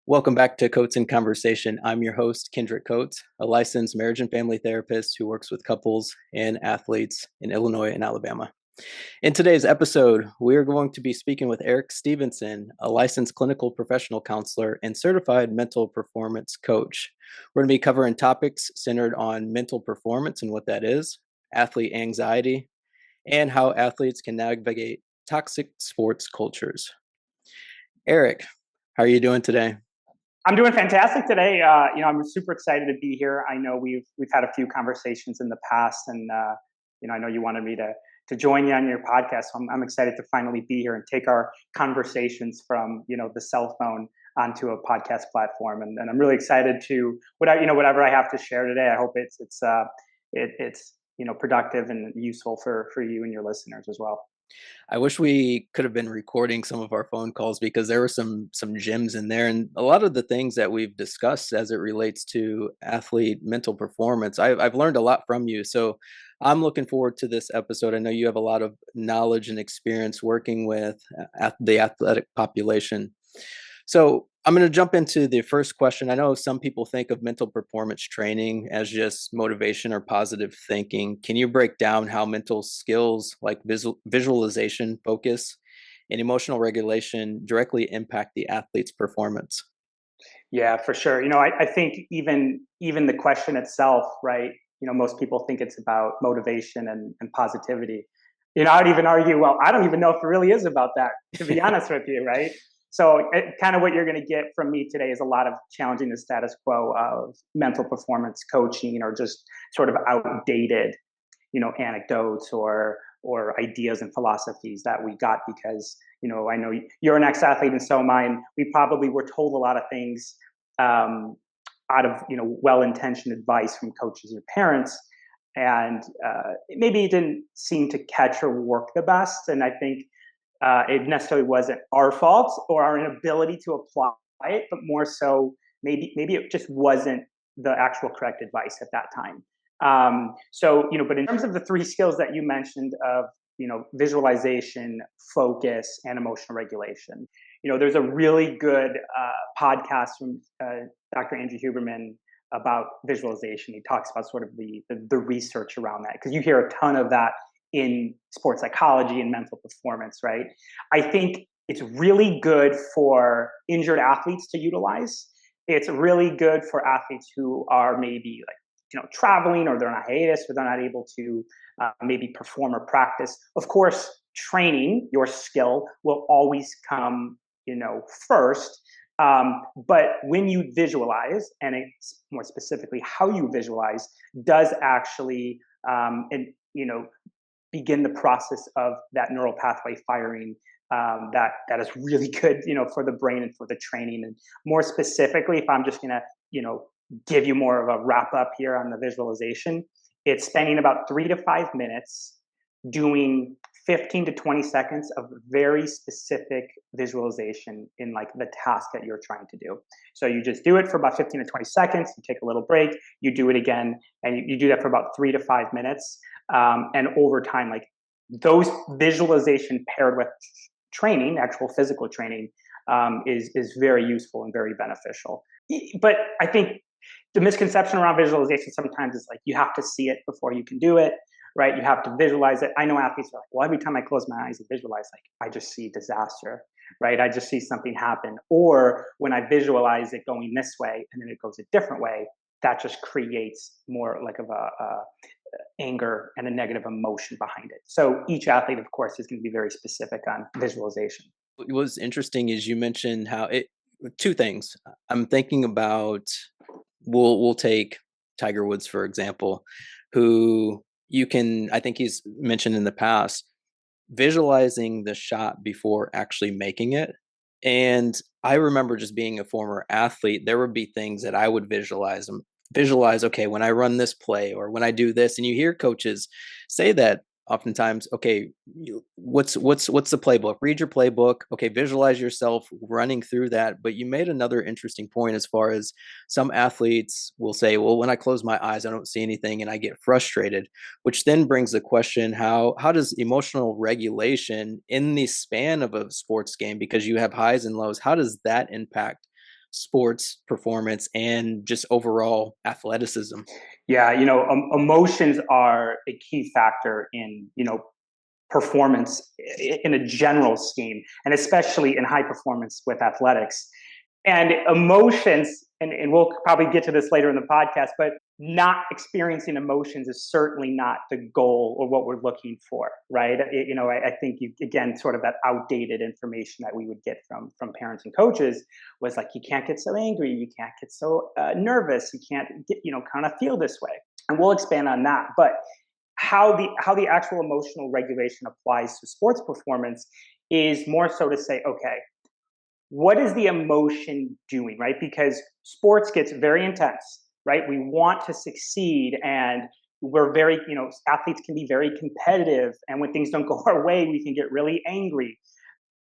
Welcome back to Coats in Conversation. I'm your host, Kendrique Coats, a licensed marriage and family therapist who works with couples and athletes in Illinois and Alabama. In today's episode, we're going to be speaking with Eric Stevenson, a licensed clinical professional counselor and certified mental performance coach. We're going to be covering topics centered on mental performance and what that is, athlete anxiety, and how athletes can navigate toxic sports cultures. Eric, how are you doing today? I'm doing fantastic today. I'm super excited to be here. I know we've had a few conversations in the past, and I know you wanted me to join you on your podcast. So I'm excited to finally be here and take our conversations from the cell phone onto a podcast platform. And I'm really excited to whatever I have to share today. I hope it's productive and useful for you and your listeners as well. I wish we could have been recording some of our phone calls because there were some gems in there, and a lot of the things that we've discussed as it relates to athlete mental performance. I've learned a lot from you, so I'm looking forward to this episode. I know you have a lot of knowledge and experience working with the athletic population. So I'm going to jump into the first question. I know some people think of mental performance training as just motivation or positive thinking. Can you break down how mental skills like visualization, focus, and emotional regulation directly impact the athlete's performance? Yeah, for sure. I think even the question itself, right? Most people think it's about motivation and positivity. I'd even argue, well, I don't even know if it really is about that, to be honest with you, right? So kind of what you're going to get from me today is a lot of challenging the status quo of mental performance coaching, or just sort of outdated, anecdotes or ideas and philosophies that we got because, I know you're an ex-athlete and so am I, and we probably were told a lot of things out of, well-intentioned advice from coaches or parents. And maybe it didn't seem to catch or work the best. And I think it necessarily wasn't our fault or our inability to apply it, but more so maybe it just wasn't the actual correct advice at that time. But in terms of the three skills that you mentioned of, visualization, focus, and emotional regulation, there's a really good podcast from Dr. Andrew Huberman about visualization. He talks about sort of the research around that, because you hear a ton of that in sports psychology and mental performance, right? I think it's really good for injured athletes to utilize. It's really good for athletes who are maybe traveling, or they're on a hiatus, or they're not able to maybe perform or practice. Of course, training your skill will always come, first. But when you visualize, and it's more specifically how you visualize, does actually, begin the process of that neural pathway firing that is really good, for the brain and for the training. And more specifically, if I'm just going to, give you more of a wrap up here on the visualization, it's spending about 3 to 5 minutes doing 15 to 20 seconds of very specific visualization in the task that you're trying to do. So you just do it for about 15 to 20 seconds, you take a little break, you do it again, and you do that for about 3 to 5 minutes. And over time, those visualization paired with training, actual physical training, is very useful and very beneficial. But I think the misconception around visualization sometimes is you have to see it before you can do it, right? You have to visualize it. I know athletes are well, every time I close my eyes and visualize, I just see disaster, right? I just see something happen. Or when I visualize it going this way and then it goes a different way, that just creates more of a anger and a negative emotion behind it. So each athlete, of course, is going to be very specific on visualization. What was interesting is you mentioned how two things. I'm thinking about, we'll take Tiger Woods, for example, who I think he's mentioned in the past, visualizing the shot before actually making it. And I remember just being a former athlete, there would be things that I would visualize, okay, when I run this play or when I do this, and you hear coaches say that oftentimes, okay, what's the playbook? Read your playbook. Okay, visualize yourself running through that. But you made another interesting point as far as some athletes will say, well, when I close my eyes, I don't see anything and I get frustrated, which then brings the question, how does emotional regulation in the span of a sports game, because you have highs and lows, how does that impact sports performance and just overall athleticism? Yeah, emotions are a key factor in, performance in a general scheme, and especially in high performance with athletics. And emotions, and we'll probably get to this later in the podcast, but not experiencing emotions is certainly not the goal or what we're looking for, right? I think again, sort of that outdated information that we would get from parents and coaches was like, you can't get so angry, you can't get so nervous, you can't get, kind of feel this way. And we'll expand on that. But how the actual emotional regulation applies to sports performance is more so to say, okay, what is the emotion doing, right? Because sports gets very intense, right? We want to succeed, and we're very, athletes can be very competitive, and when things don't go our way, we can get really angry.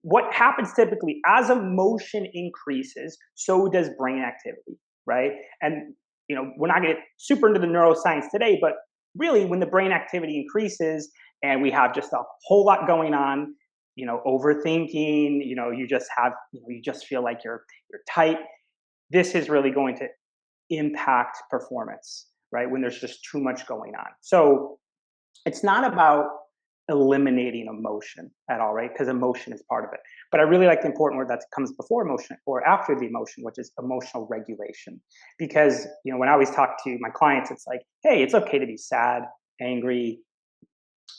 What happens typically as emotion increases, so does brain activity, right? And we're not going to get super into the neuroscience today, but really, when the brain activity increases and we have just a whole lot going on, overthinking, you just have, you just feel like you're tight. This is really going to impact performance, right? When there's just too much going on. So it's not about eliminating emotion at all, right? Because emotion is part of it. But I really like the important word that comes before emotion or after the emotion, which is emotional regulation. Because, when I always talk to my clients, it's like, hey, it's okay to be sad, angry,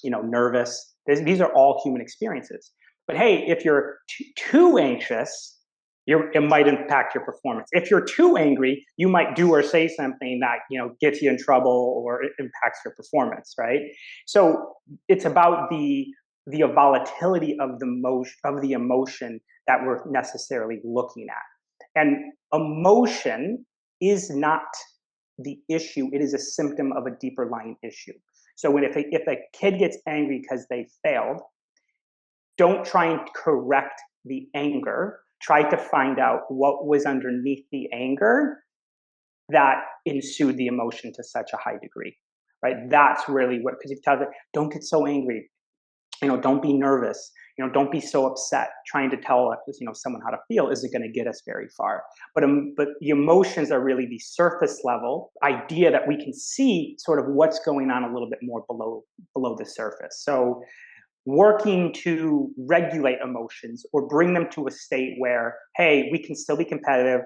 nervous. These are all human experiences. But hey, if you're too anxious, it might impact your performance. If you're too angry, you might do or say something that gets you in trouble or it impacts your performance, right? So it's about the volatility of the emotion that we're necessarily looking at. And emotion is not the issue; it is a symptom of a deeper lying issue. So if a kid gets angry because they failed, don't try and correct the anger. Try to find out what was underneath the anger that ensued the emotion to such a high degree, right? That's really what, because you tell them, don't get so angry, don't be nervous, don't be so upset. Trying to tell someone how to feel isn't going to get us very far. But the emotions are really the surface level idea that we can see sort of what's going on a little bit more below the surface. So working to regulate emotions or bring them to a state where, hey, we can still be competitive,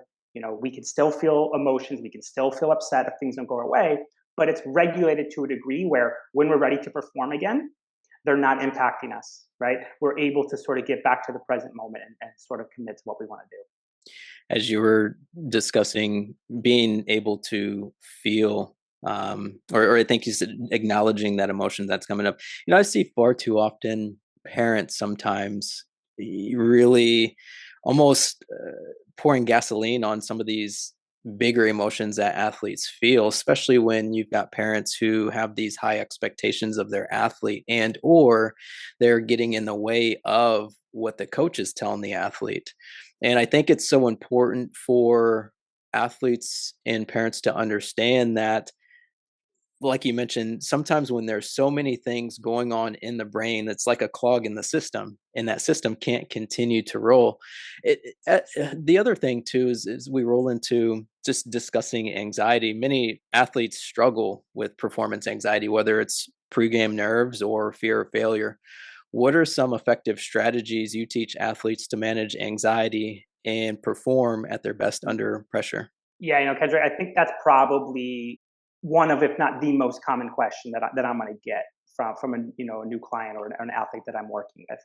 we can still feel emotions, we can still feel upset if things don't go our way, but it's regulated to a degree where when we're ready to perform again, they're not impacting us, right? We're able to sort of get back to the present moment and sort of commit to what we want to do. As you were discussing being able to feel, or I think you said acknowledging that emotion that's coming up, I see far too often parents sometimes really almost pouring gasoline on some of these bigger emotions that athletes feel, especially when you've got parents who have these high expectations of their athlete, and or they're getting in the way of what the coach is telling the athlete. And I think it's so important for athletes and parents to understand that, like you mentioned, sometimes when there's so many things going on in the brain, it's like a clog in the system, and that system can't continue to roll. The other thing too is we roll into just discussing anxiety. Many athletes struggle with performance anxiety, whether it's pregame nerves or fear of failure. What are some effective strategies you teach athletes to manage anxiety and perform at their best under pressure? Yeah, Kendrick, I think that's probably one of, if not the most common question that I'm going to get from a new client or an athlete that I'm working with.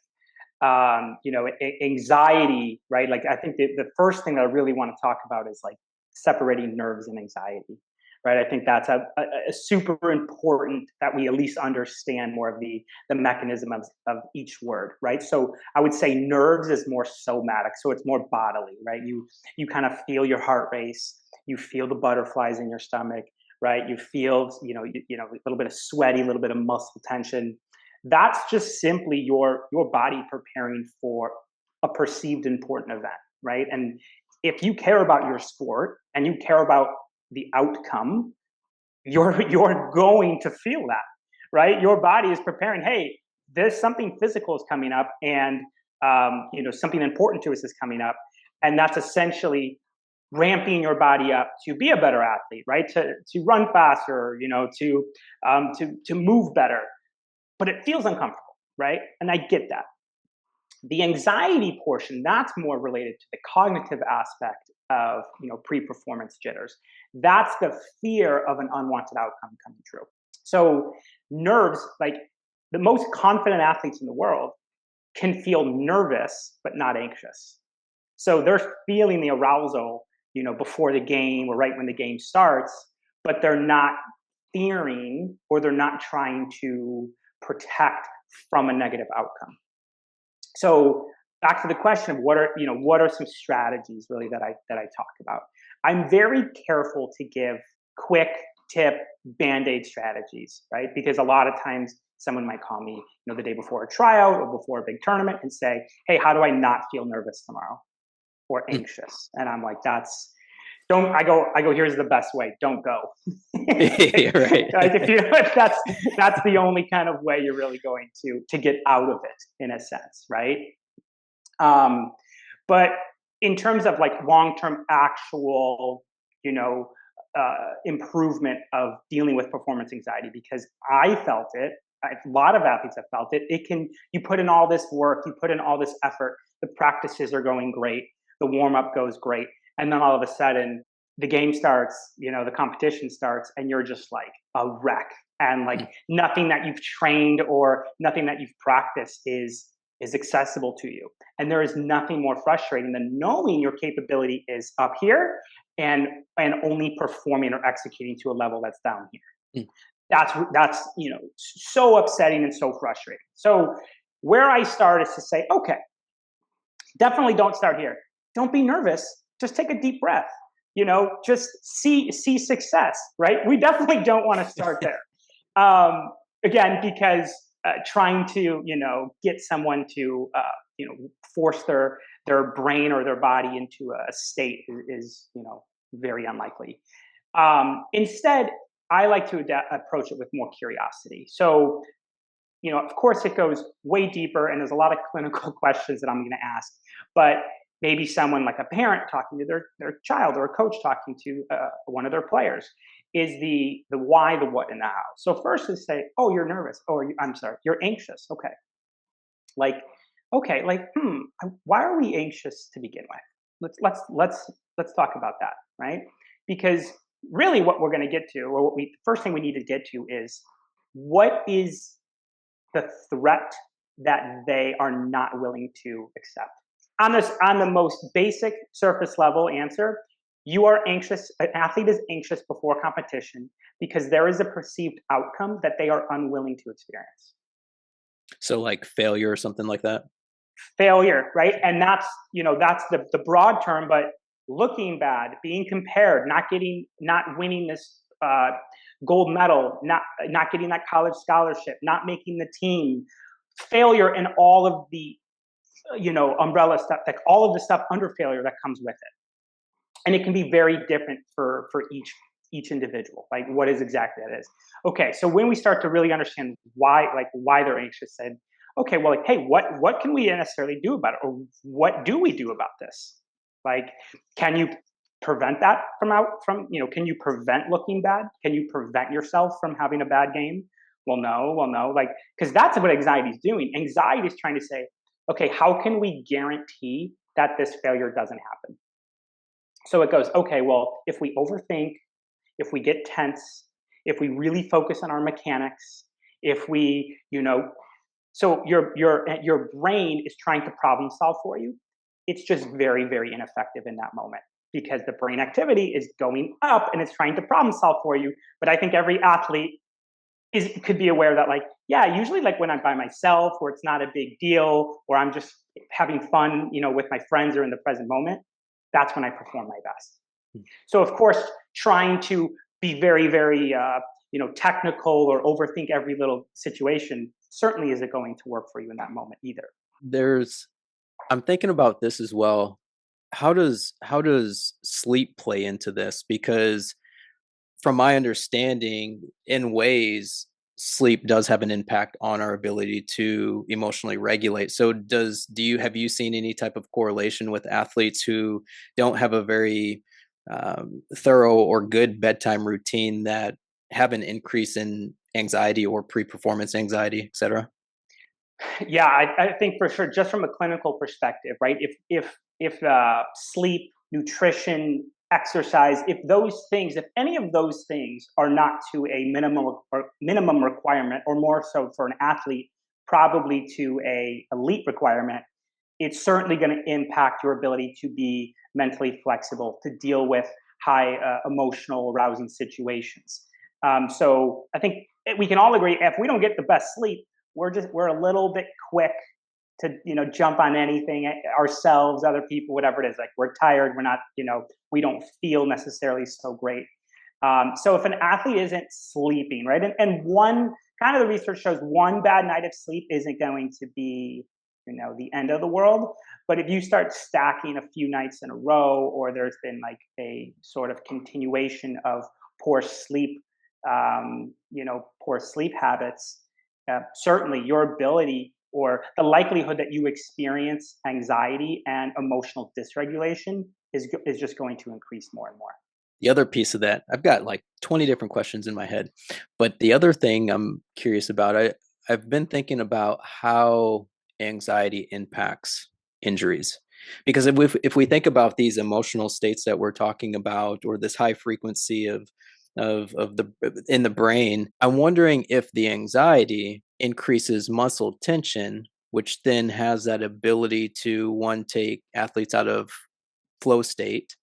Anxiety, right? Like, I think the first thing that I really want to talk about is like separating nerves and anxiety, right? I think that's a super important that we at least understand more of the mechanism of each word, right? So I would say nerves is more somatic, so it's more bodily, right? You kind of feel your heart race, you feel the butterflies in your stomach, right? You feel a little bit of sweaty, a little bit of muscle tension. That's just simply your body preparing for a perceived important event, right? And if you care about your sport and you care about the outcome, you're going to feel that, right? Your body is preparing. Hey, there's something physical is coming up, and something important to us is coming up, and that's essentially ramping your body up to be a better athlete, right? To run faster, to move better, but it feels uncomfortable, right? And I get that. The anxiety portion, that's more related to the cognitive aspect of pre-performance jitters. That's the fear of an unwanted outcome coming true. So nerves, like the most confident athletes in the world, can feel nervous but not anxious. So they're feeling the arousal, before the game or right when the game starts, but they're not fearing, or they're not trying to protect from a negative outcome. So back to the question of what are some strategies really that I talk about. I'm very careful to give quick tip band-aid strategies, right? Because a lot of times someone might call me, the day before a tryout or before a big tournament and say, "Hey, how do I not feel nervous tomorrow or anxious?" And I'm like, don't. I go. Here's the best way. Don't go. Right. Like if you, that's the only kind of way you're really going to get out of it, in a sense, right? But in terms of like long-term actual, improvement of dealing with performance anxiety, because I felt it. A lot of athletes have felt it. You put in all this work, you put in all this effort. The practices are going great. The warm-up goes great. And then all of a sudden the game starts, the competition starts, and you're just like a wreck. And like nothing that you've trained or nothing that you've practiced is accessible to you. And there is nothing more frustrating than knowing your capability is up here and only performing or executing to a level that's down here. Mm. That's so upsetting and so frustrating. So where I start is to say, okay, definitely don't start here. Don't be nervous. Just take a deep breath. Just see success, right? We definitely don't want to start there. Again, because trying to get someone to force their brain or their body into a state is very unlikely. Instead, I like to approach it with more curiosity. So of course, it goes way deeper, and there's a lot of clinical questions that I'm going to ask. But maybe someone like a parent talking to their child, or a coach talking to one of their players, is the why, the what, and the how. So first is say, "Oh, you're nervous. Oh, I'm sorry, you're anxious." Okay, like why are we anxious to begin with? Let's talk about that, right? Because really, what we're going to get to, or first thing we need to get to, is what is the threat that they are not willing to accept. On the most basic surface level answer, you are anxious. An athlete is anxious before competition because there is a perceived outcome that they are unwilling to experience. So like failure or something like that? Failure, right? And that's the broad term, but looking bad, being compared, not winning this gold medal, not getting that college scholarship, not making the team, failure, and all of the umbrella stuff, like all of the stuff under failure that comes with it. And it can be very different for each individual, like what is exactly that is. Okay, so when we start to really understand why they're anxious, and okay, well, like, hey, what can we necessarily do about it, or what do we do about this? Like, can you prevent that can you prevent looking bad? Can you prevent yourself from having a bad game? Well, no, like, because that's what anxiety is doing. Anxiety is trying to say, okay, how can we guarantee that this failure doesn't happen? So it goes, okay, well, if we overthink, if we get tense, if we really focus on our mechanics, if we, so your brain is trying to problem solve for you. It's just very, very ineffective in that moment because the brain activity is going up and it's trying to problem solve for you. But I think every athlete could be aware that, like, yeah, usually like when I'm by myself, or it's not a big deal, or I'm just having fun, with my friends or in the present moment, that's when I perform my best. So of course, trying to be very, very, technical or overthink every little situation certainly isn't going to work for you in that moment either. There's I'm thinking about this as well. How does sleep play into this? Because from my understanding, in ways, sleep does have an impact on our ability to emotionally regulate. So do you have you seen any type of correlation with athletes who don't have a very thorough or good bedtime routine that have an increase in anxiety or pre-performance anxiety, et cetera? Yeah, I think for sure, just from a clinical perspective, right? If sleep, nutrition, exercise, if any of those things are not to a minimum requirement, or more so for an athlete, probably to a elite requirement, it's certainly going to impact your ability to be mentally flexible, to deal with high emotional arousing situations. So I think we can all agree, if we don't get the best sleep, we're a little bit quick to jump on anything, ourselves, other people, whatever it is. Like, we're tired, we're not, we don't feel necessarily so great. So if an athlete isn't sleeping, right, and one kind of the research shows one bad night of sleep isn't going to be the end of the world. But if you start stacking a few nights in a row, or there's been like a sort of continuation of poor sleep, poor sleep habits, certainly your ability, or the likelihood that you experience anxiety and emotional dysregulation is just going to increase more and more. The other piece of that, I've got like 20 different questions in my head, but the other thing I'm curious about, I've been thinking about how anxiety impacts injuries. Because if we think about these emotional states that we're talking about, or this high frequency of the in the brain, I'm wondering if the anxiety increases muscle tension, which then has that ability to one take athletes out of flow state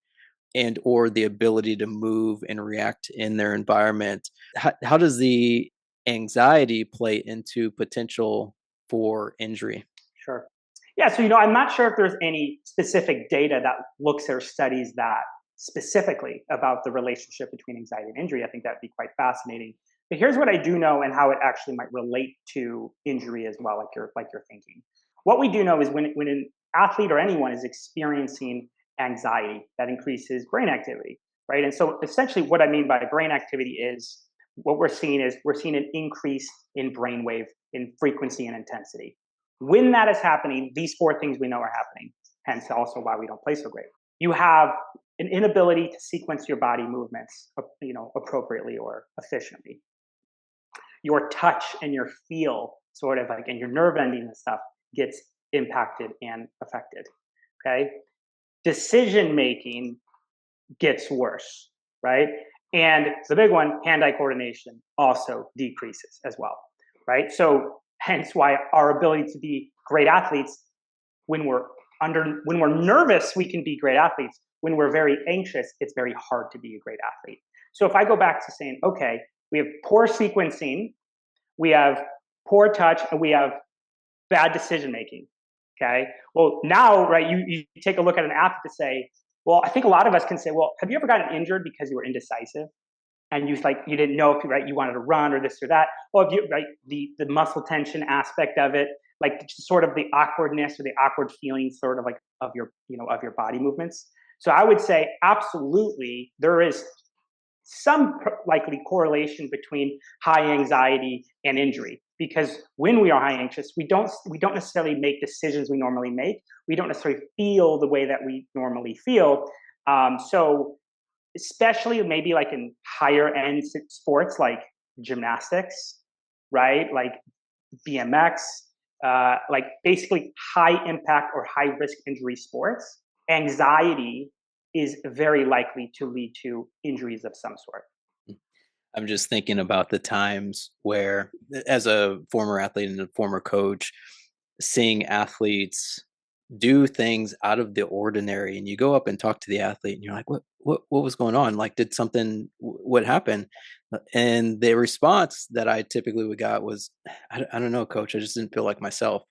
and or the ability to move and react in their environment. How does the anxiety play into potential for injury? Sure. Yeah, so I'm not sure if there's any specific data that looks or studies that specifically about the relationship between anxiety and injury. I think that'd be quite fascinating. But here's what I do know, and how it actually might relate to injury as well, like you're thinking. What we do know is when an athlete or anyone is experiencing anxiety, that increases brain activity, right? And so essentially, what I mean by brain activity is, what we're seeing an increase in brainwave, in frequency and intensity. When that is happening, these four things we know are happening, hence also why we don't play so great. You have an inability to sequence your body movements, appropriately or efficiently. Your touch and your feel, sort of like, and your nerve endings and stuff, gets impacted and affected. Okay. Decision making gets worse, right? And the big one, hand-eye coordination, also decreases as well, right? So hence why our ability to be great athletes, when we're nervous, we can be great athletes. When we're very anxious, it's very hard to be a great athlete. So if I go back to saying, okay, we have poor sequencing, we have poor touch, and we have bad decision making. Okay. Well, now, right, you take a look at an athlete to say, well, I think a lot of us can say, well, have you ever gotten injured because you were indecisive? And you didn't know if you wanted to run or this or that. Well, if you right, the muscle tension aspect of it, like sort of the awkwardness or the awkward feeling, sort of like of your body movements. So I would say absolutely there is some likely correlation between high anxiety and injury, because when we are high anxious, we don't necessarily make decisions we normally make. We don't necessarily feel the way that we normally feel. So especially maybe like in higher end sports like gymnastics, right? Like BMX, like basically high impact or high risk injury sports, anxiety is very likely to lead to injuries of some sort. I'm just thinking about the times where, as a former athlete and a former coach, seeing athletes do things out of the ordinary, and you go up and talk to the athlete, and you're like, "What was going on? Like, did something? What happened?" And the response that I typically would got was, I don't know, coach. I just didn't feel like myself."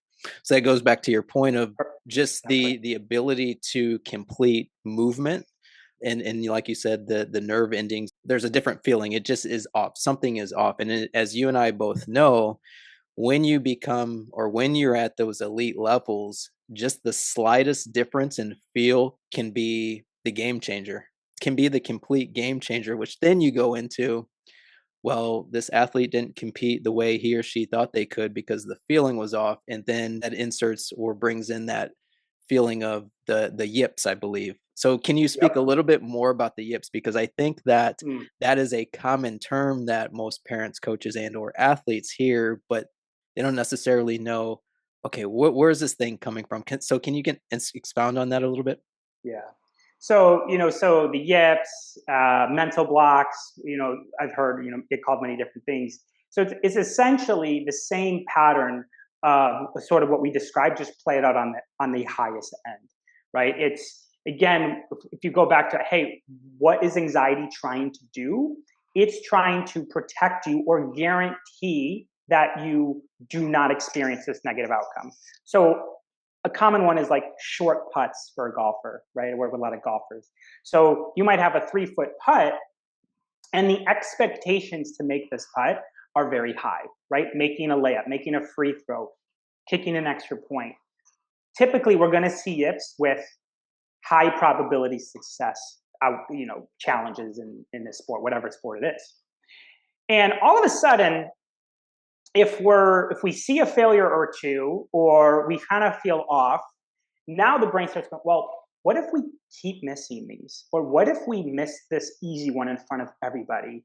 So that goes back to your point of just Exactly. the ability to complete movement, and like you said, the nerve endings, there's a different feeling. It just is off. Something is off. And as you and I both know, when you become or when you're at those elite levels, just the slightest difference in feel can be the game changer, can be the complete game changer, which then you go into, well, this athlete didn't compete the way he or she thought they could because the feeling was off. And then that inserts or brings in that feeling of the yips, I believe. So can you speak a Yep. little bit more about the yips? Because I think that Mm, that is a common term that most parents, coaches, and or athletes hear, but they don't necessarily know, okay, where is this thing coming from? Can you expound on that a little bit? yeah. So, so the yips, mental blocks, I've heard, get called many different things. So it's essentially the same pattern of sort of what we described, just played out on the highest end, right? It's again, if you go back to, hey, what is anxiety trying to do? It's trying to protect you or guarantee that you do not experience this negative outcome. So a common one is like short putts for a golfer, right? I work with a lot of golfers. So you might have a 3 foot putt, and the expectations to make this putt are very high, right? Making a layup, making a free throw, kicking an extra point. Typically, we're going to see yips with high probability success out, challenges in this sport, whatever sport it is. And all of a sudden, if we see a failure or two, or we kind of feel off, now the brain starts going, well, what if we keep missing these? Or what if we miss this easy one in front of everybody?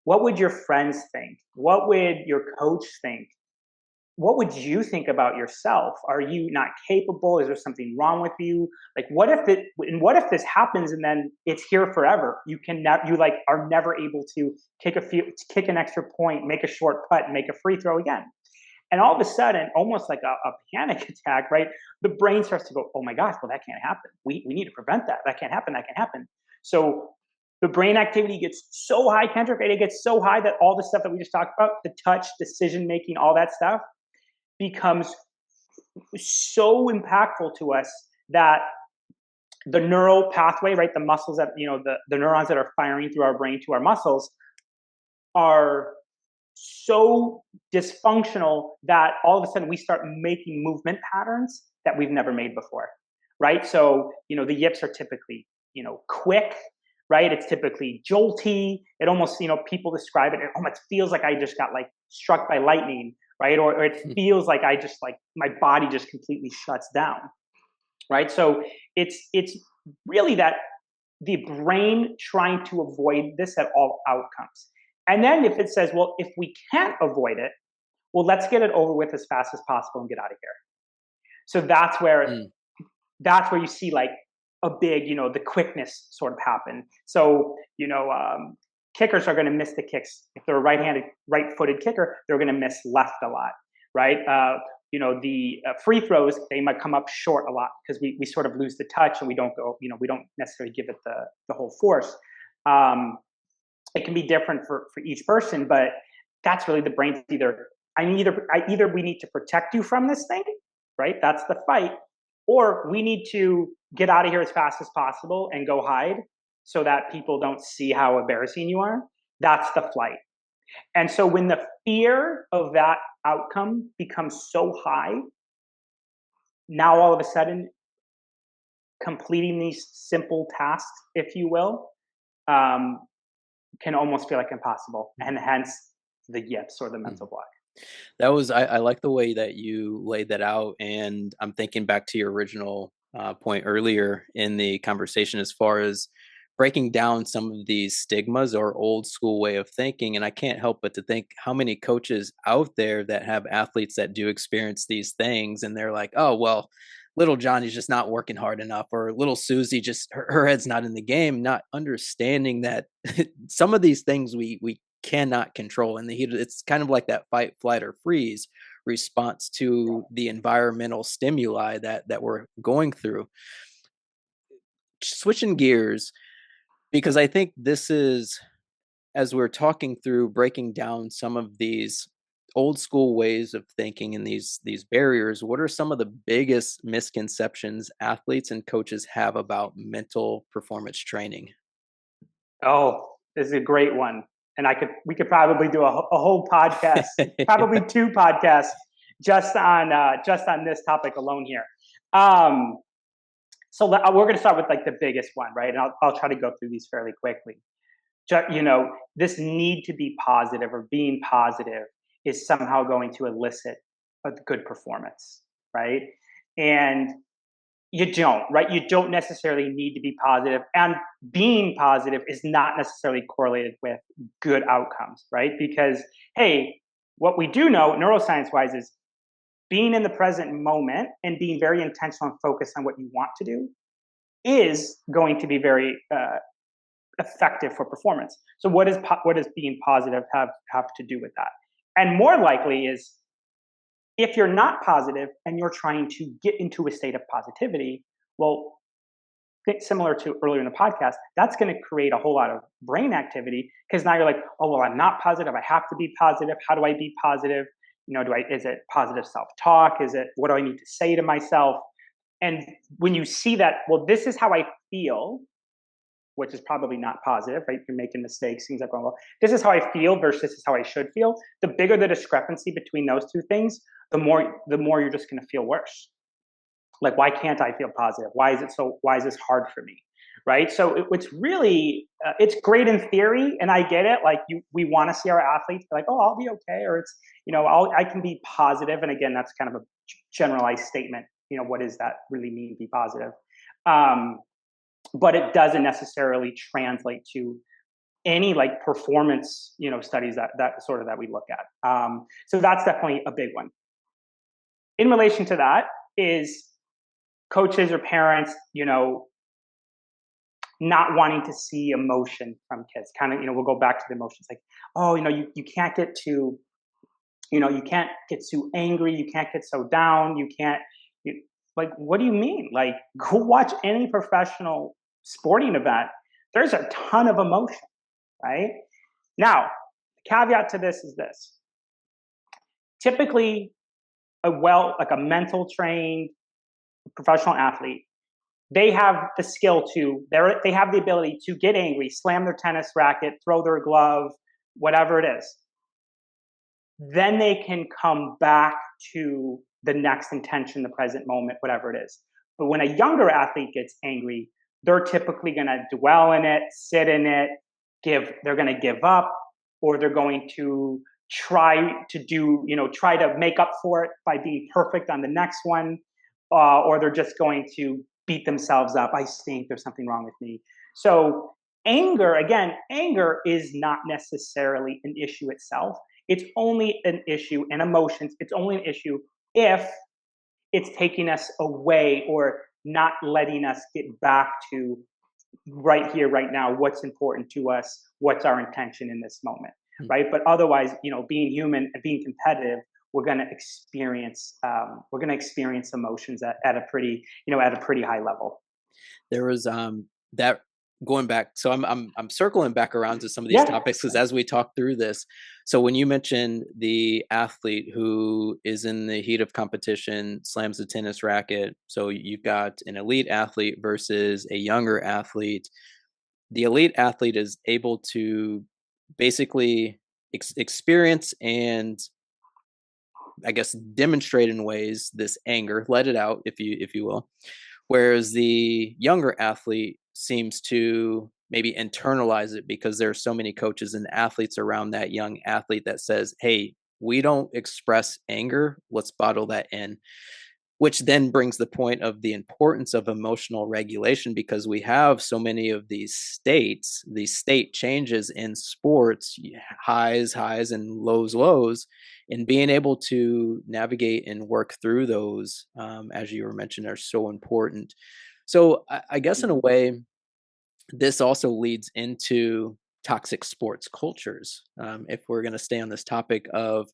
What would your friends think? What would your coach think? What would you think about yourself? Are you not capable? Is there something wrong with you? Like, what if this happens and then it's here forever? You like are never able to kick an extra point, make a short putt, and make a free throw again. And all of a sudden, almost like a panic attack, right? The brain starts to go, oh my gosh, well, that can't happen. We need to prevent that. That can't happen. That can't happen. So the brain activity gets so high, Kendrick, and it gets so high that all the stuff that we just talked about, the touch, decision making, all that stuff becomes so impactful to us that the neural pathway, right, the muscles that, the neurons that are firing through our brain to our muscles are so dysfunctional that all of a sudden we start making movement patterns that we've never made before, right? So, the yips are typically, quick, right? It's typically jolty. It almost, people describe it, it almost feels like I just got like struck by lightning, right? Or it feels like I just like my body just completely shuts down, right? So it's really that the brain trying to avoid this at all outcomes. And then if it says, well, if we can't avoid it, well, let's get it over with as fast as possible and get out of here. So Mm. that's where you see like a big, the quickness sort of happen. So, kickers are going to miss the kicks. If they're a right-footed kicker, they're going to miss left a lot, right? The free throws, they might come up short a lot because we sort of lose the touch and we don't go, we don't necessarily give it the whole force. Um, it can be different for each person, but that's really the brain's either we need to protect you from this thing, right? That's the fight, or we need to get out of here as fast as possible and go hide so that people don't see how embarrassing you are. That's the flight. And so when the fear of that outcome becomes so high, now all of a sudden completing these simple tasks, if you will, um, can almost feel like impossible, and hence the yips or the Mhm. mental block. That was I like the way that you laid that out, and I'm thinking back to your original point earlier in the conversation as far as breaking down some of these stigmas or old school way of thinking. And I can't help but to think how many coaches out there that have athletes that do experience these things, and they're like, "Oh well, little Johnny's just not working hard enough," or little Susie just her head's not in the game, not understanding that some of these things we cannot control in the heat. It's kind of like that fight, flight, or freeze response to the environmental stimuli that we're going through. Switching gears, because I think this is, as we're talking through breaking down some of these old school ways of thinking and these barriers, what are some of the biggest misconceptions athletes and coaches have about mental performance training? Oh, this is a great one. and we could probably do a whole podcast, probably two podcasts, just on this topic alone here. Um, so we're going to start with like the biggest one, right? And I'll try to go through these fairly quickly. You know, this need to be positive or being positive is somehow going to elicit a good performance, right? And you don't, right? You don't necessarily need to be positive, and being positive is not necessarily correlated with good outcomes, right? Because, hey, what we do know neuroscience wise is being in the present moment and being very intentional and focused on what you want to do is going to be very effective for performance. So what does being positive have to do with that? And more likely is if you're not positive and you're trying to get into a state of positivity, well, similar to earlier in the podcast, that's going to create a whole lot of brain activity because now you're like, oh, well, I'm not positive. I have to be positive. How do I be positive? You know, is it positive self-talk? Is it, what do I need to say to myself? And when you see that, well, this is how I feel, which is probably not positive, right? You're making mistakes, things like, well, this is how I feel versus this is how I should feel. The bigger the discrepancy between those two things, the more you're just going to feel worse. Like, why can't I feel positive? Why is this hard for me? Right. So it's really, it's great in theory. And I get it. Like we want to see our athletes be like, oh, I'll be okay. Or it's, you know, I can be positive. And again, that's kind of a generalized statement. You know, what does that really mean, be positive? But it doesn't necessarily translate to any like performance, you know, studies that we look at. So that's definitely a big one. In relation to that is coaches or parents, you know, not wanting to see emotion from kids. Kind of, you know, we'll go back to the emotions like, oh, you know, you can't get too, you know, you can't get too angry, you can't get so down, like, what do you mean? Like, go watch any professional sporting event. There's a ton of emotion, right? Now, the caveat to this is this. Typically, like a mental trained professional athlete, they have the skill they have the ability to get angry, slam their tennis racket, throw their glove, whatever it is. Then they can come back to the next intention, the present moment, whatever it is. But when a younger athlete gets angry, they're typically going to dwell in it, sit in it, they're going to give up, or they're going to try to make up for it by being perfect on the next one, or they're just going to beat themselves up. I stink. There's something wrong with me. So anger is not necessarily an issue itself. It's only an issue, and emotions, it's only an issue if it's taking us away or not letting us get back to right here, right now, what's important to us, what's our intention in this moment, right? But otherwise, you know, being human and being competitive, we're going to experience emotions at a pretty high level. There was that going back. So I'm circling back around to some of these Yeah. topics because as we talk through this, so when you mentioned the athlete who is in the heat of competition, slams the tennis racket, so you've got an elite athlete versus a younger athlete. The elite athlete is able to basically experience and I guess demonstrate in ways this anger, let it out if you will. Whereas the younger athlete seems to maybe internalize it because there are so many coaches and athletes around that young athlete that says, "Hey, we don't express anger. Let's bottle that in." Which then brings the point of the importance of emotional regulation because we have so many of these state changes in sports, highs, and lows, and being able to navigate and work through those, as you were mentioning, are so important. So I guess in a way, this also leads into toxic sports cultures. If we're going to stay on this topic of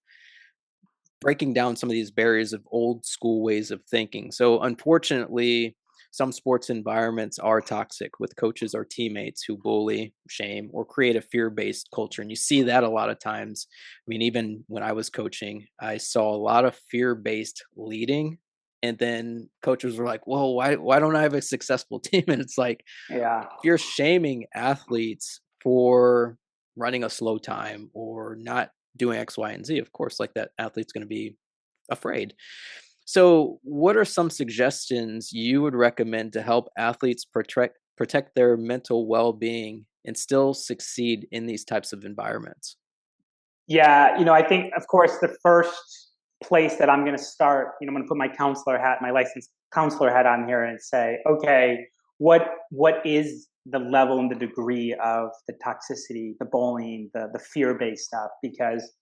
breaking down some of these barriers of old school ways of thinking. So, unfortunately, some sports environments are toxic with coaches or teammates who bully, shame, or create a fear based culture. And you see that a lot of times. I mean, even when I was coaching, I saw a lot of fear based leading. And then coaches were like, "Well, why don't I have a successful team?" And it's like, Yeah. if you're shaming athletes for running a slow time or not doing X, Y, and Z, of course, like that athlete's going to be afraid. So, what are some suggestions you would recommend to help athletes protect their mental well-being and still succeed in these types of environments? Yeah, I think, of course, the first place that I'm going to start, I'm going to put my counselor hat, my licensed counselor hat on here and say, okay, what is the level and the degree of the toxicity, the bullying, the fear-based stuff? Because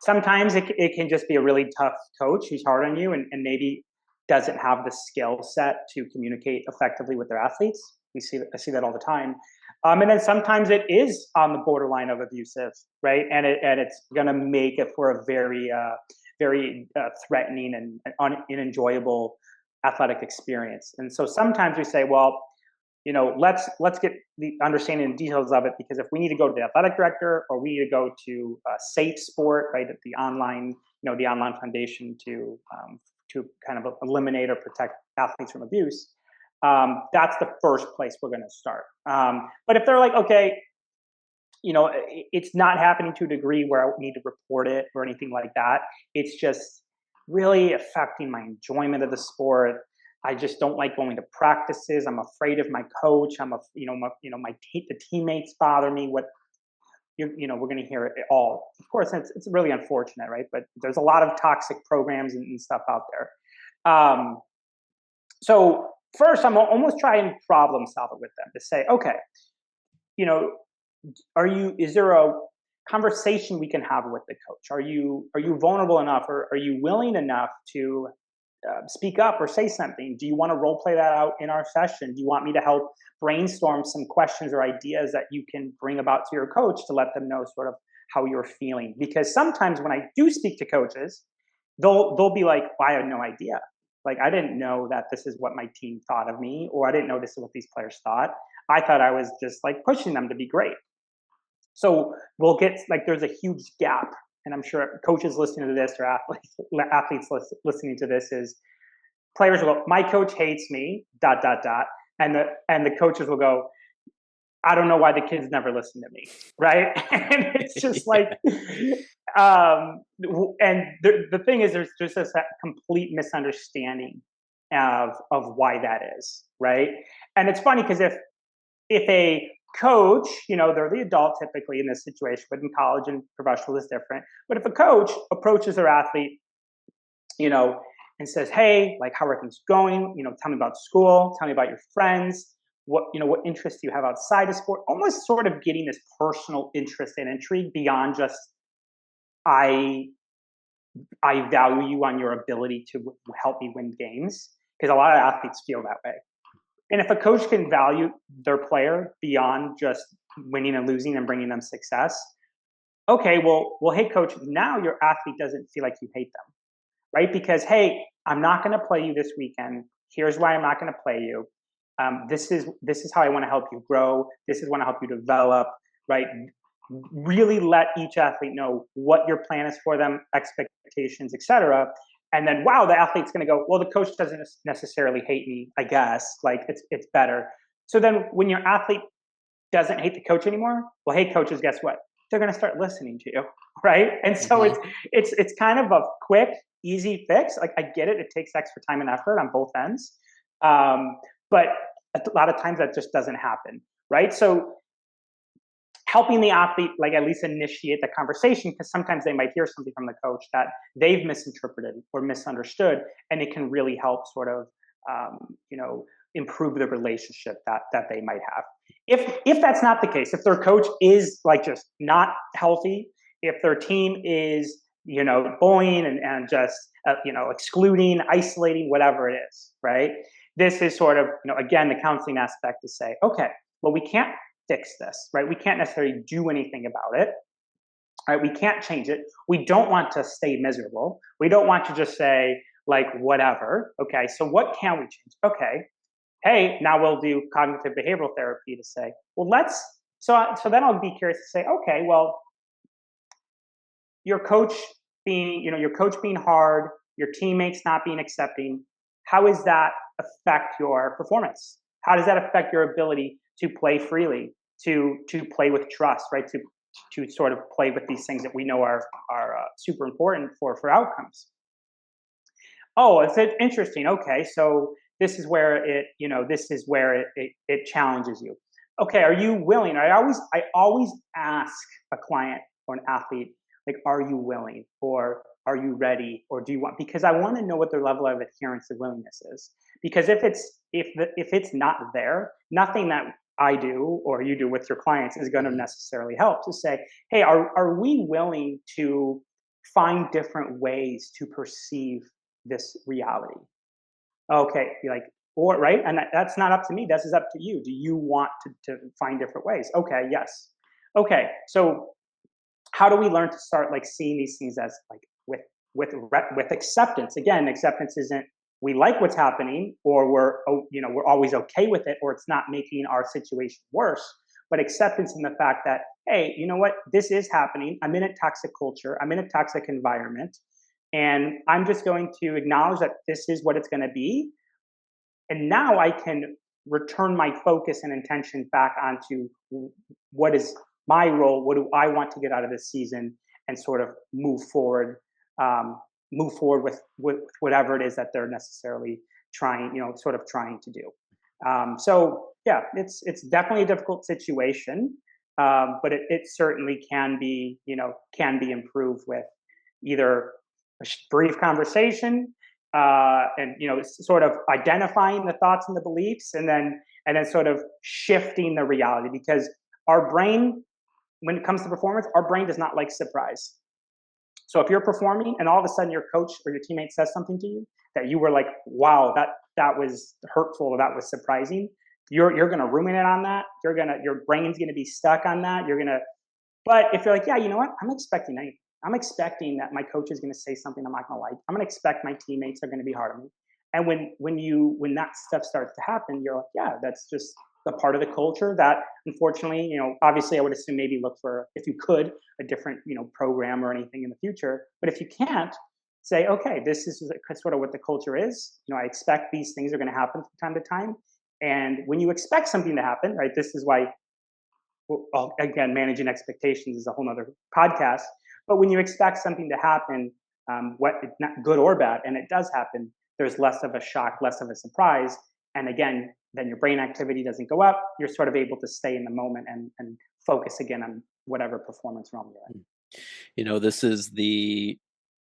sometimes it can just be a really tough coach who's hard on you and maybe doesn't have the skill set to communicate effectively with their athletes. I see that all the time. And then sometimes it is on the borderline of abusive, right? And it's going to make it for a very threatening and unenjoyable athletic experience. And so sometimes we say, well, let's get the understanding and details of it, because if we need to go to the athletic director or we need to go to Safe Sport, right, at the online foundation to kind of eliminate or protect athletes from abuse, that's the first place we're going to start. But if they're like, okay, it's not happening to a degree where I need to report it or anything like that. It's just really affecting my enjoyment of the sport. I just don't like going to practices. I'm afraid of my coach. The teammates bother me. We're going to hear it all. Of course, it's really unfortunate, right? But there's a lot of toxic programs and stuff out there. So first, I'm almost trying to problem solve it with them to say, okay, you know, is there a conversation we can have with the coach? Are you vulnerable enough, or are you willing enough to speak up or say something? Do you want to role play that out in our session? Do you want me to help brainstorm some questions or ideas that you can bring about to your coach to let them know sort of how you're feeling? Because sometimes when I do speak to coaches, they'll be like, well, I had no idea. Like, I didn't know that this is what my team thought of me, or I didn't know this is what these players thought. I thought I was just like pushing them to be great. So we'll get like, there's a huge gap, and I'm sure coaches listening to this or athletes listening to this is players will go, my coach hates me, dot dot dot, and the coaches will go, I don't know why the kids never listen to me, right? And it's just like, and the thing is, there's just this complete misunderstanding of why that is, right? And it's funny because if a coach, they're the adult typically in this situation, but in college and professional is different. But if a coach approaches their athlete, you know, and says, "Hey, like, how are things going? Tell me about school. Tell me about your friends. What interests do you have outside of sport?" Almost sort of getting this personal interest and intrigue beyond just I I value you on your ability to help me win games, because a lot of athletes feel that way. And if a coach can value their player beyond just winning and losing and bringing them success, okay, well, hey, coach, now your athlete doesn't feel like you hate them, right? Because hey, I'm not going to play you this weekend. Here's why I'm not going to play you. This is how I want to help you grow. This is want to help you develop, right? Really let each athlete know what your plan is for them, expectations, etc. And then, wow, the athlete's going to go, well, the coach doesn't necessarily hate me, I guess. Like, it's better. So then, when your athlete doesn't hate the coach anymore, well, hey, coaches, guess what? They're going to start listening to you, right? And so Hmm. it's kind of a quick, easy fix. Like, I get it; it takes extra time and effort on both ends, but a lot of times that just doesn't happen, right? So helping the athlete like at least initiate the conversation, because sometimes they might hear something from the coach that they've misinterpreted or misunderstood, and it can really help sort of improve the relationship that they might have. If that's not the case, if their coach is like just not healthy, if their team is bullying and just excluding, isolating, whatever it is, right? This is sort of again the counseling aspect to say, okay, well, we can't fix this, right? We can't necessarily do anything about it, right? We can't change it. We don't want to stay miserable. We don't want to just say, like, whatever. Okay, so what can we change? Okay, hey, now we'll do cognitive behavioral therapy to say, well, so then I'll be curious to say, okay, well, your coach being hard, your teammates not being accepting, how does that affect your performance? How does that affect your ability to play freely, to play with trust, right? To to sort of play with these things that we know are super important for outcomes. Oh, it's interesting. Okay, so this is where it challenges you. Okay, are you willing? I always ask a client or an athlete, like, are you willing, or are you ready, or do you want? Because I want to know what their level of adherence and willingness is. Because if it's not there, nothing that I do or you do with your clients is going to Mhm. necessarily help to say, hey, are we willing to find different ways to perceive this reality? Okay, you're like, or right, and that's not up to me. This is up to you. Do you want to find different ways? Okay, yes. Okay, so how do we learn to start like seeing these things as like with acceptance? Again, acceptance isn't we like what's happening, or we're always okay with it, or it's not making our situation worse. But acceptance in the fact that, hey, you know what, this is happening. I'm in a toxic culture. I'm in a toxic environment, and I'm just going to acknowledge that this is what it's going to be, and now I can return my focus and intention back onto what is my role, what do I want to get out of this season, and sort of um, move forward with whatever it is that they're necessarily trying, sort of trying to do. So yeah, it's definitely a difficult situation, but it certainly can be improved with either a brief conversation, and sort of identifying the thoughts and the beliefs, and then sort of shifting the reality, because our brain, when it comes to performance, our brain does not like surprise. So if you're performing and all of a sudden your coach or your teammate says something to you that you were like, wow, that was hurtful, or that was surprising, you're gonna ruminate on that. Your brain's gonna be stuck on that. But if you're like, yeah, you know what? I'm expecting anything. I'm expecting that my coach is going to say something I'm not going to like. I'm going to expect my teammates are going to be hard on me. And when that stuff starts to happen, you're like, yeah, that's just the part of the culture that, unfortunately, obviously, I would assume maybe look for, if you could, a different program or anything in the future. But if you can't, say, okay, this is sort of what the culture is. I expect these things are going to happen from time to time. And when you expect something to happen, right, this is why, well, again, managing expectations is a whole other podcast. But when you expect something to happen, what not good or bad, and it does happen, there's less of a shock, less of a surprise, and again, then your brain activity doesn't go up. You're sort of able to stay in the moment and focus again on whatever performance realm you're in. Mm.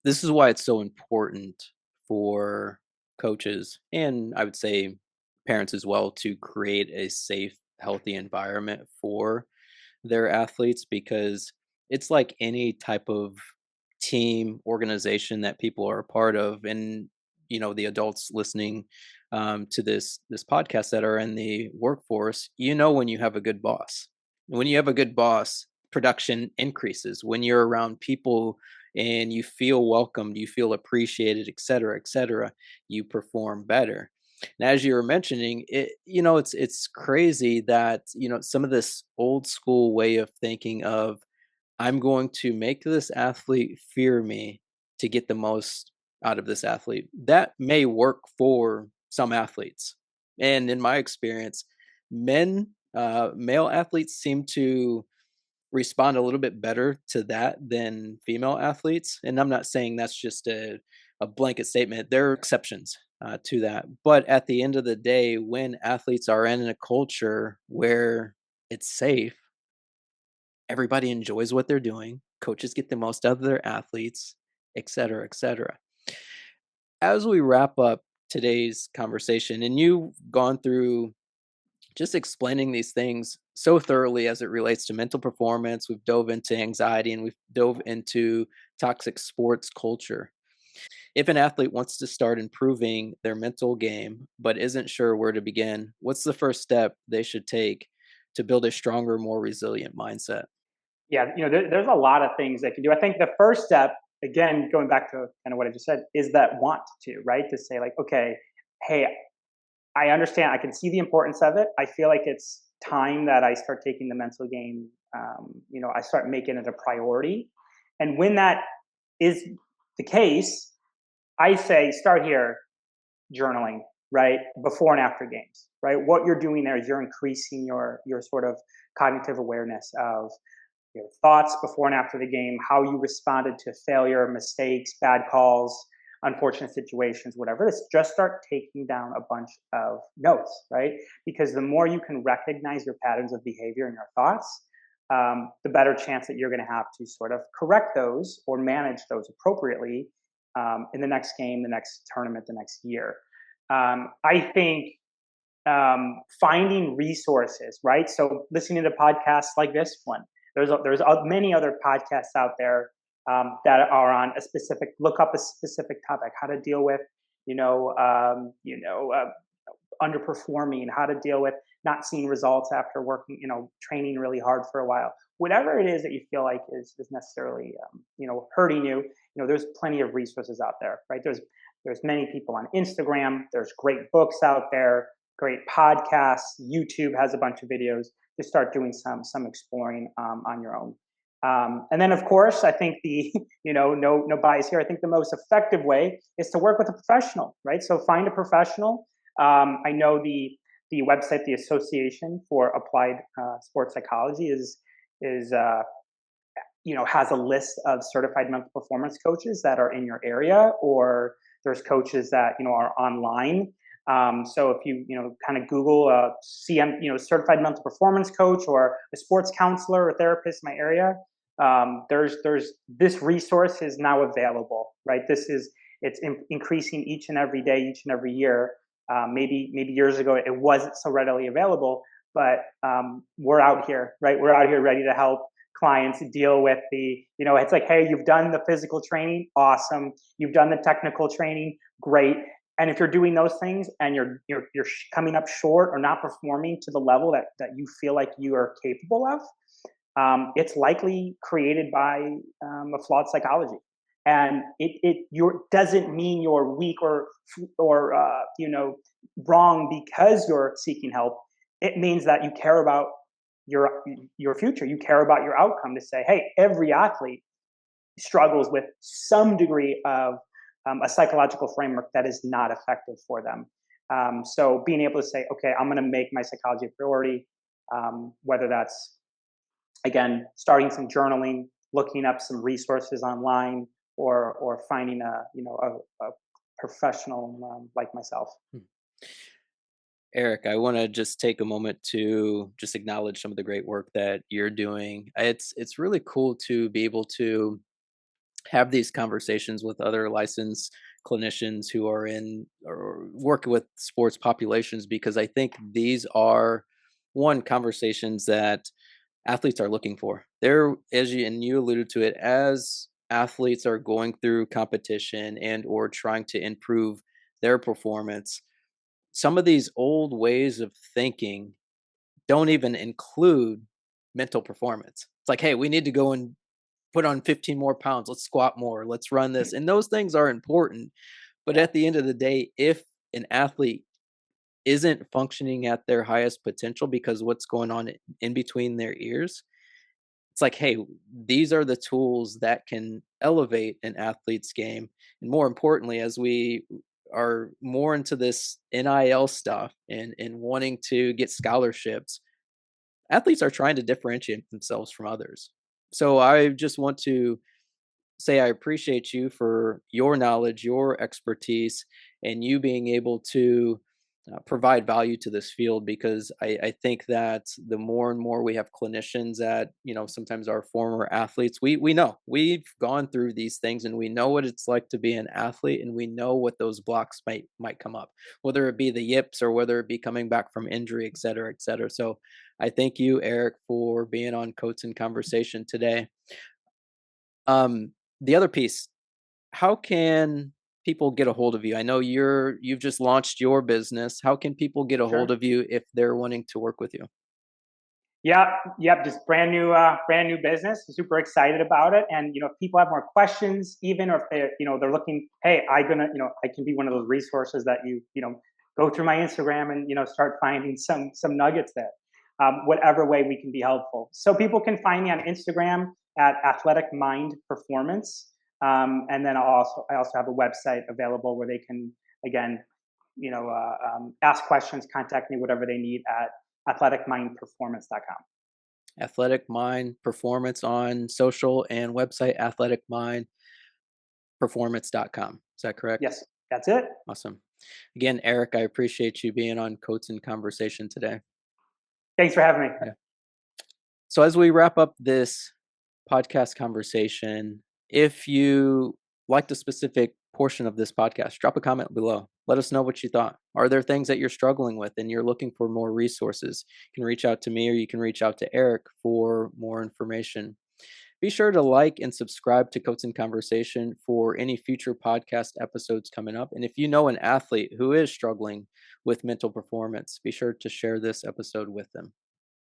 This is why it's so important for coaches, and I would say parents as well, to create a safe, healthy environment for their athletes, because it's like any type of team organization that people are a part of. And the adults listening to this podcast that are in the workforce, when you have a good boss. When you have a good boss, production increases. When you're around people and you feel welcomed, you feel appreciated, et cetera, you perform better. And as you were mentioning, it's crazy that some of this old school way of thinking of, I'm going to make this athlete fear me to get the most out of this athlete. That may work for some athletes. And in my experience, male athletes seem to respond a little bit better to that than female athletes. And I'm not saying that's just a blanket statement. There are exceptions to that. But at the end of the day, when athletes are in a culture where it's safe, everybody enjoys what they're doing, coaches get the most out of their athletes, et cetera, et cetera. As we wrap up today's conversation, and you've gone through just explaining these things so thoroughly as it relates to mental performance, we've dove into anxiety, and we've dove into toxic sports culture. If an athlete wants to start improving their mental game but isn't sure where to begin, what's the first step they should take to build a stronger, more resilient mindset? Yeah, there's a lot of things they can do. I think the first step, again, going back to kind of what I just said, is that want to, right? To say like, okay, hey, I understand. I can see the importance of it. I feel like it's time that I start taking the mental game. I start making it a priority. And when that is the case, I say start here, journaling, right, before and after games, right. What you're doing there is you're increasing your sort of cognitive awareness of your thoughts before and after the game, how you responded to failure, mistakes, bad calls, unfortunate situations, whatever it is. Just start taking down a bunch of notes, right? Because the more you can recognize your patterns of behavior and your thoughts, the better chance that you're going to have to sort of correct those or manage those appropriately in the next game, the next tournament, the next year. I think finding resources, right? So listening to podcasts like this one, there's many other podcasts out there that are on a specific, look up a specific topic, how to deal with, you know, um, you know, uh, underperforming, how to deal with not seeing results after working, training really hard for a while. Whatever it is that you feel like is necessarily, hurting you, there's plenty of resources out there, right? There's many people on Instagram. There's great books out there, great podcasts. YouTube has a bunch of videos. Just start doing some exploring on your own. And then, of course, I think the no bias here. I think the most effective way is to work with a professional, right? So find a professional. I know the website, the Association for Applied Sports Psychology, is has a list of certified mental performance coaches that are in your area, or there's coaches that are online. So if you kind of Google a certified mental performance coach or a sports counselor or therapist in my area, there's this resource is now available, right? It's increasing each and every day, each and every year. Maybe years ago it wasn't so readily available, but we're out here, right? We're out here ready to help clients deal with it's like, hey, you've done the physical training, awesome. You've done the technical training, great. And if you're doing those things and you're coming up short or not performing to the level that you feel like you are capable of, it's likely created by a flawed psychology. And it doesn't mean you're weak or wrong because you're seeking help. It means that you care about your future. You care about your outcome. To say, hey, every athlete struggles with some degree of a psychological framework that is not effective for them. So being able to say, okay, I'm going to make my psychology a priority, whether that's, again, starting some journaling, looking up some resources online, or finding a professional like myself. Hmm. Eric, I want to just take a moment to just acknowledge some of the great work that you're doing. It's really cool to be able to have these conversations with other licensed clinicians who are in or work with sports populations, because I think these are one conversations that athletes are looking for. They're, as you and you alluded to it, as athletes are going through competition and or trying to improve their performance, some of these old ways of thinking don't even include mental performance. It's like, hey, we need to go and put on 15 more pounds. Let's squat more. Let's run this. And those things are important. But Yeah. at the end of the day, if an athlete isn't functioning at their highest potential because what's going on in between their ears, it's like, hey, these are the tools that can elevate an athlete's game. And more importantly, as we are more into this NIL stuff and wanting to get scholarships, athletes are trying to differentiate themselves from others. So I just want to say I appreciate you for your knowledge, your expertise, and you being able to provide value to this field, because I think that the more and more we have clinicians that, sometimes our former athletes, we know we've gone through these things and we know what it's like to be an athlete, and we know what those blocks might come up, whether it be the yips or whether it be coming back from injury, et cetera, et cetera. So I thank you, Eric, for being on Coats in Conversation today. The other piece, how can people get a hold of you? I know you've just launched your business. How can people get a hold Sure. of you if they're wanting to work with you? Yep, yep. Just brand new business. Super excited about it. And if people have more questions, even or if they're looking, hey, I can be one of those resources that go through my Instagram and start finding some nuggets there. Whatever way we can be helpful. So people can find me on Instagram at Athletic Mind Performance, and then I also have a website available where they can, again, ask questions, contact me, whatever they need at athleticmindperformance.com. Athletic Mind Performance on social and website athleticmindperformance.com. Is that correct? Yes, that's it. Awesome. Again, Eric, I appreciate you being on Coats in Conversation today. Thanks for having me. Yeah. So as we wrap up this podcast conversation, if you liked a specific portion of this podcast, drop a comment below. Let us know what you thought. Are there things that you're struggling with and you're looking for more resources? You can reach out to me or you can reach out to Eric for more information. Be sure to like and subscribe to Coats in Conversation for any future podcast episodes coming up. And if you know an athlete who is struggling with mental performance, be sure to share this episode with them.